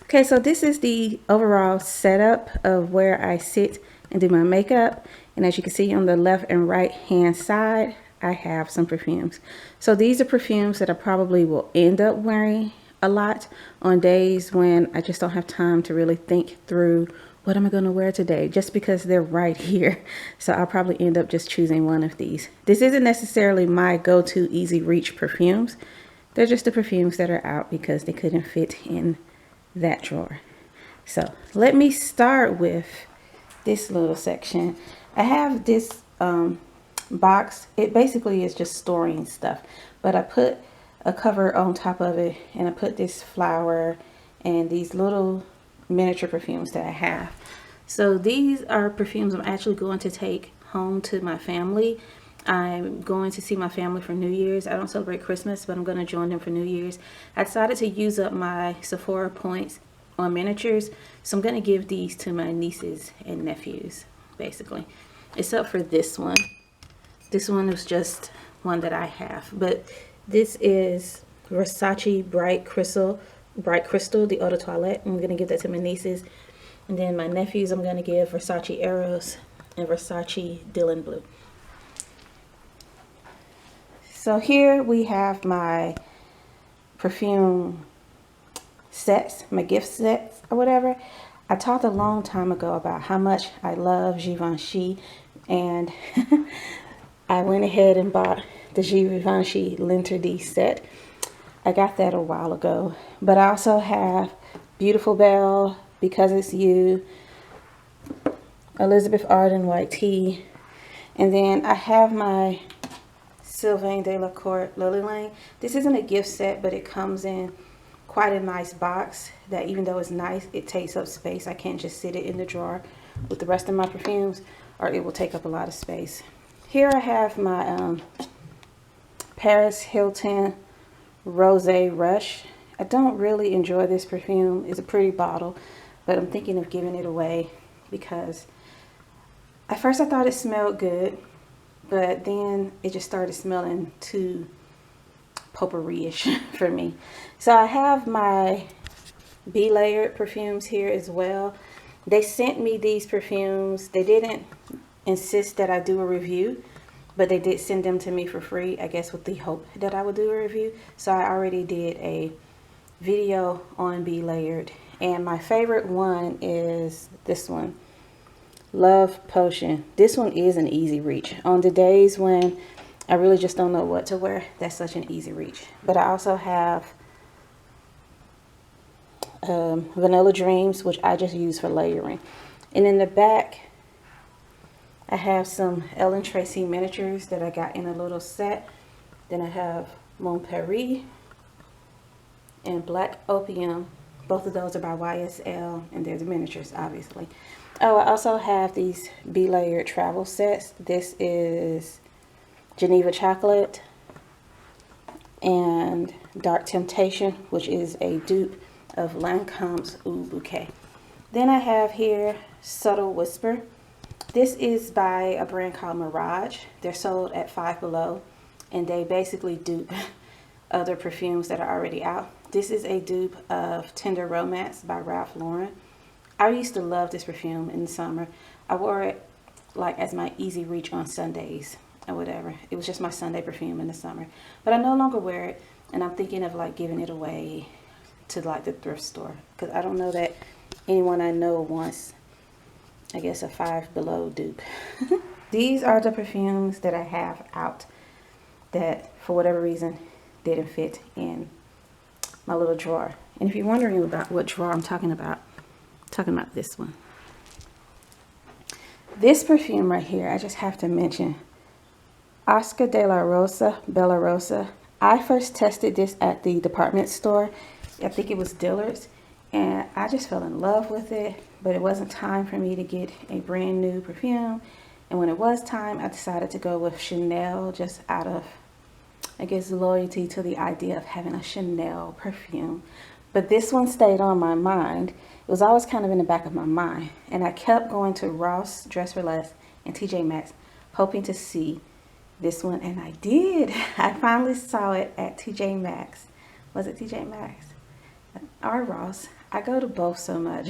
Okay, so this is the overall setup of where I sit and do my makeup. And as you can see on the left and right hand side, I have some perfumes. So these are perfumes that I probably will end up wearing a lot on days when I just don't have time to really think through what am I going to wear today, just because they're right here. So I'll probably end up just choosing one of these. This isn't necessarily my go-to easy reach perfumes. They're just the perfumes that are out because they couldn't fit in that drawer. So let me start with this little section. I have this box. It basically is just storing stuff, but I put a cover on top of it, and I put this flower and these little miniature perfumes that I have. So these are perfumes I'm actually going to take home to my family. I'm going to see my family for New Year's. I don't celebrate Christmas, but I'm going to join them for New Year's. I decided to use up my Sephora points on miniatures, so I'm going to give these to my nieces and nephews, basically. Except for this one. This one is just one that I have, but this is Versace Bright Crystal, the Eau de Toilette. I'm going to give that to my nieces. And then my nephews, I'm going to give Versace Eros and Versace Dylan Blue. So here we have my perfume sets, my gift sets or whatever. I talked a long time ago about how much I love Givenchy, and I went ahead and bought the Givenchy L'Interdit set. I got that a while ago, but I also have Beautiful Belle, Because It's You, Elizabeth Arden White Tea, and then I have my Sylvain Delacour Lily Lane. This isn't a gift set, but it comes in quite a nice box that, even though it's nice, it takes up space. I can't just sit it in the drawer with the rest of my perfumes, or it will take up a lot of space. Here I have my Paris Hilton Rosé Rush. I don't really enjoy this perfume. It's a pretty bottle, but I'm thinking of giving it away because at first I thought it smelled good, but then it just started smelling too potpourri-ish for me. So I have my Be-Layered perfumes here as well. They sent me these perfumes. They didn't insist that I do a review, but they did send them to me for free, I guess with the hope that I would do a review. So I already did a video on Be-Layered. And my favorite one is this one, Love Potion. This one is an easy reach. On the days when I really just don't know what to wear, that's such an easy reach. But I also have Vanilla Dreams, which I just use for layering. And in the back, I have some Ellen Tracy miniatures that I got in a little set. Then I have Mon Paris and Black Opium. Both of those are by YSL, and they're the miniatures, obviously. Oh, I also have these Be-Layered travel sets. This is Geneva Chocolate and Dark Temptation, which is a dupe of Lancome's Oud Bouquet. Then I have here Subtle Whisper. This is by a brand called Mirage. They're sold at Five Below, and they basically dupe other perfumes that are already out. This is a dupe of Tender Romance by Ralph Lauren. I used to love this perfume in the summer. I wore it like as my easy reach on Sundays or whatever. It was just my Sunday perfume in the summer. But I no longer wear it, and I'm thinking of like giving it away to like the thrift store, because I don't know that anyone I know wants, I guess, a Five Below dupe. These are the perfumes that I have out that for whatever reason didn't fit in my little drawer. And if you're wondering about what drawer I'm talking about this one. This perfume right here, I just have to mention Oscar de la Rosa, Bella Rosa. I first tested this at the department store. I think it was Dillard's, and I just fell in love with it, but it wasn't time for me to get a brand new perfume. And when it was time, I decided to go with Chanel, just out of, I guess, loyalty to the idea of having a Chanel perfume. But this one stayed on my mind. It was always kind of in the back of my mind. And I kept going to Ross, Dress for Less, and TJ Maxx, hoping to see this one. And I did. I finally saw it at TJ Maxx. Was it TJ Maxx? Or Ross? I go to both so much.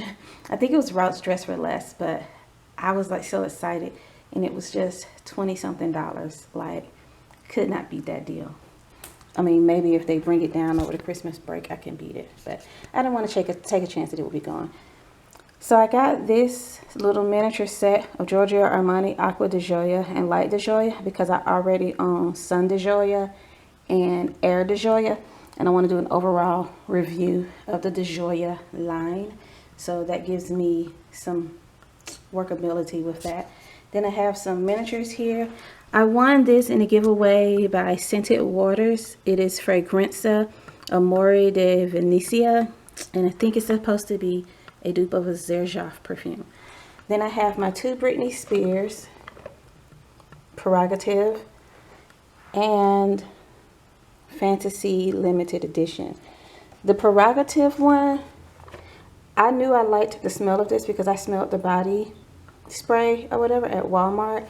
I think it was Routes Dress for Less, but I was like so excited, and it was just 20 something dollars. Like, could not beat that deal. I mean, maybe if they bring it down over the Christmas break, I can beat it, but I don't want to take a chance that it will be gone. So I got this little miniature set of Giorgio Armani Aqua de Gioia and Light de Gioia because I already own Sun de Gioia and Air de Gioia, and I want to do an overall review of the de Gioia line. So that gives me some workability with that. Then I have some miniatures here. I won this in a giveaway by Scented Waters. It is Fragranza Amore de Venezia, and I think it's supposed to be a dupe of a Xerjoff perfume. Then I have my two Britney Spears, Prerogative and Fantasy Limited Edition. The Prerogative one, I knew I liked the smell of this because I smelled the body spray or whatever at Walmart,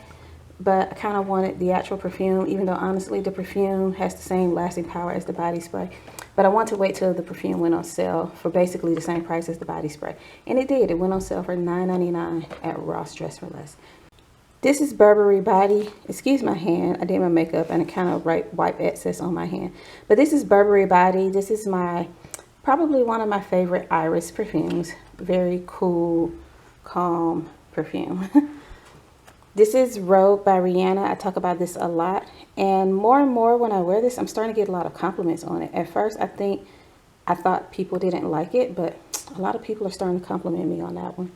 but I kind of wanted the actual perfume, even though honestly the perfume has the same lasting power as the body spray. But I want to wait till the perfume went on sale for basically the same price as the body spray. And it did. It went on sale for $9.99 at Ross Dress for Less. This is Burberry Body. Excuse my hand. I did my makeup and I kind of wipe excess on my hand. But this is Burberry Body. This is probably one of my favorite Iris perfumes. Very cool, calm perfume. This is Rogue by Rihanna. I talk about this a lot. And more when I wear this, I'm starting to get a lot of compliments on it. At first, I thought people didn't like it, but a lot of people are starting to compliment me on that one.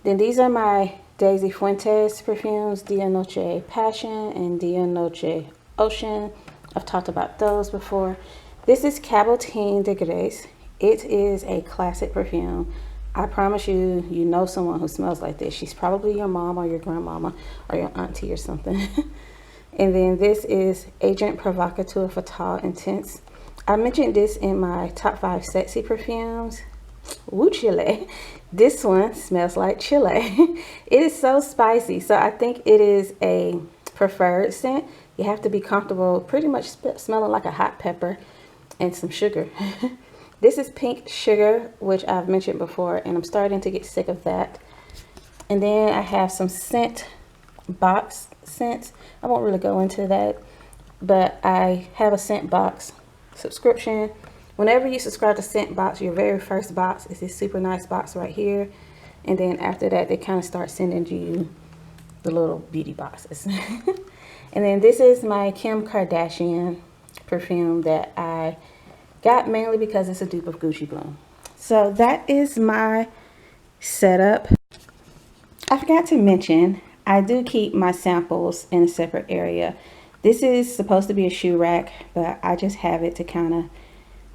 Then these are my Daisy Fuentes perfumes, Dia Noche Passion and Dia Noche Ocean. I've talked about those before. This is Cabotine de Grace. It is a classic perfume. I promise you, you know someone who smells like this. She's probably your mom or your grandmama or your auntie or something. And then this is Agent Provocateur Fatale Intense. I mentioned this in my top 5 sexy perfumes. Woo Chile. This one smells like chile. It is so spicy. So I think it is a preferred scent. You have to be comfortable pretty much smelling like a hot pepper and some sugar. This is Pink Sugar, which I've mentioned before, and I'm starting to get sick of that. And then I have some scent box scents. I won't really go into that, but I have a scent box subscription. Whenever you subscribe to Scent Box, your very first box is this super nice box right here. And then after that, they kind of start sending you the little beauty boxes. And then this is my Kim Kardashian perfume that I got mainly because it's a dupe of Gucci Bloom. So that is my setup. I forgot to mention, I do keep my samples in a separate area. This is supposed to be a shoe rack, but I just have it to kind of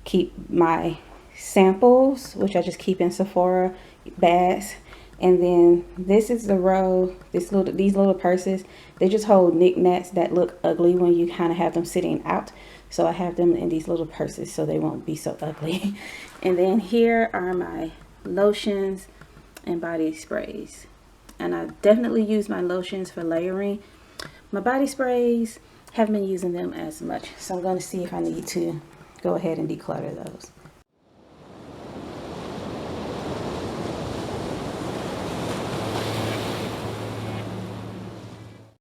keep my samples, which I just keep in Sephora bags. And then this is the row, these little purses. They just hold knickknacks that look ugly when you kind of have them sitting out. So I have them in these little purses so they won't be so ugly. And then here are my lotions and body sprays. And I definitely use my lotions for layering. My body sprays, haven't been using them as much. So I'm going to see if I need to go ahead and declutter those.